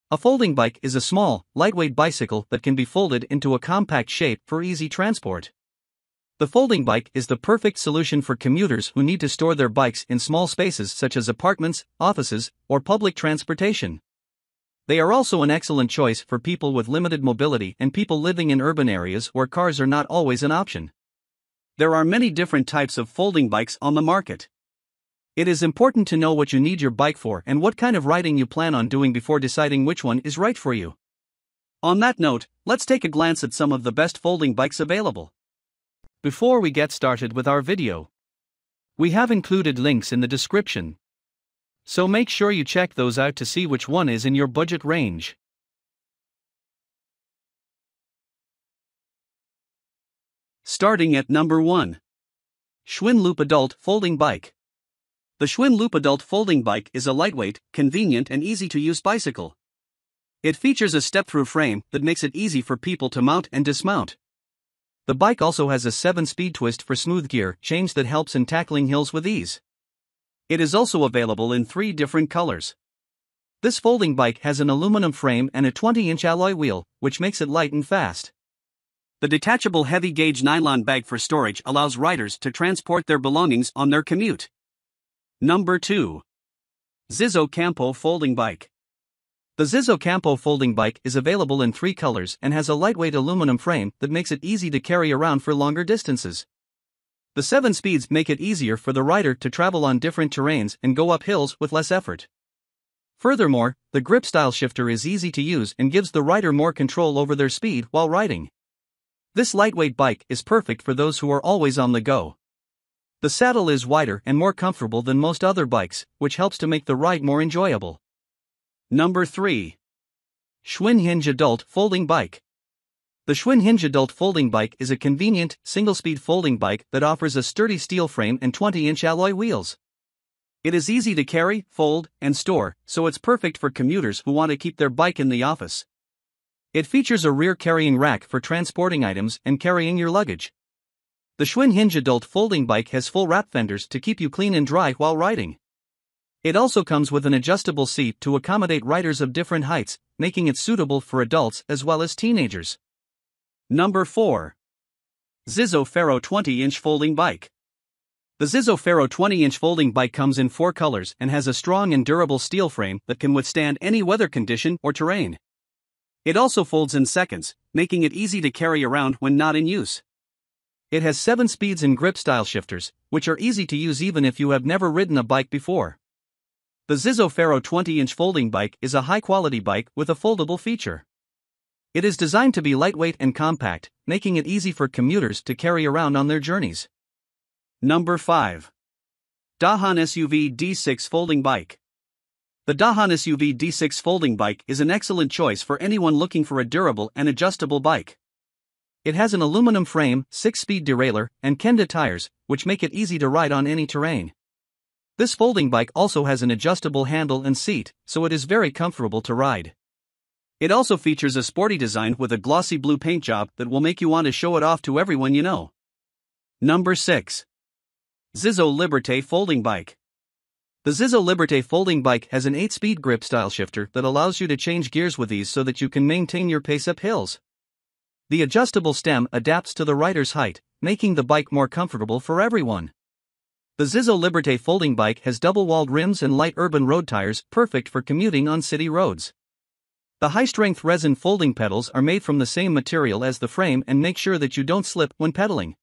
A folding bike is a small, lightweight bicycle that can be folded into a compact shape for easy transport. The folding bike is the perfect solution for commuters who need to store their bikes in small spaces such as apartments, offices, or public transportation. They are also an excellent choice for people with limited mobility and people living in urban areas where cars are not always an option. There are many different types of folding bikes on the market. It is important to know what you need your bike for and what kind of riding you plan on doing before deciding which one is right for you. On that note, let's take a glance at some of the best folding bikes available. Before we get started with our video, we have included links in the description, so make sure you check those out to see which one is in your budget range. Starting at number 1. Schwinn Loop Adult Folding Bike. The Schwinn Loop Adult Folding Bike is a lightweight, convenient and easy-to-use bicycle. It features a step-through frame that makes it easy for people to mount and dismount. The bike also has a 7-speed twist for smooth gear change that helps in tackling hills with ease. It is also available in 3 different colors. This folding bike has an aluminum frame and a 20-inch alloy wheel, which makes it light and fast. The detachable heavy-gauge nylon bag for storage allows riders to transport their belongings on their commute. Number 2. Zizzo Campo Folding Bike. The Zizzo Campo folding bike is available in 3 colors and has a lightweight aluminum frame that makes it easy to carry around for longer distances. The 7 speeds make it easier for the rider to travel on different terrains and go up hills with less effort. Furthermore, the grip style shifter is easy to use and gives the rider more control over their speed while riding. This lightweight bike is perfect for those who are always on the go. The saddle is wider and more comfortable than most other bikes, which helps to make the ride more enjoyable. Number 3. Schwinn Hinge Adult Folding Bike. The Schwinn Hinge Adult Folding Bike is a convenient, single-speed folding bike that offers a sturdy steel frame and 20-inch alloy wheels. It is easy to carry, fold, and store, so it's perfect for commuters who want to keep their bike in the office. It features a rear carrying rack for transporting items and carrying your luggage. The Schwinn Hinge Adult Folding Bike has full wrap fenders to keep you clean and dry while riding. It also comes with an adjustable seat to accommodate riders of different heights, making it suitable for adults as well as teenagers. Number 4. Zizzo Ferro 20-inch Folding Bike. The Zizzo Ferro 20-inch folding bike comes in 4 colors and has a strong and durable steel frame that can withstand any weather condition or terrain. It also folds in seconds, making it easy to carry around when not in use. It has 7 speeds and grip style shifters, which are easy to use even if you have never ridden a bike before. The Zizzo Ferro 20-inch folding bike is a high-quality bike with a foldable feature. It is designed to be lightweight and compact, making it easy for commuters to carry around on their journeys. Number 5. Dahan SUV D6 Folding Bike. The Dahan SUV D6 folding bike is an excellent choice for anyone looking for a durable and adjustable bike. It has an aluminum frame, 6-speed derailleur, and Kenda tires, which make it easy to ride on any terrain. This folding bike also has an adjustable handle and seat, so it is very comfortable to ride. It also features a sporty design with a glossy blue paint job that will make you want to show it off to everyone you know. Number 6. Zizzo Liberté Folding Bike. The Zizzo Liberté folding bike has an 8-speed grip style shifter that allows you to change gears with ease so that you can maintain your pace up hills. The adjustable stem adapts to the rider's height, making the bike more comfortable for everyone. The Zizzo Liberté folding bike has double-walled rims and light urban road tires, perfect for commuting on city roads. The high-strength resin folding pedals are made from the same material as the frame and make sure that you don't slip when pedaling.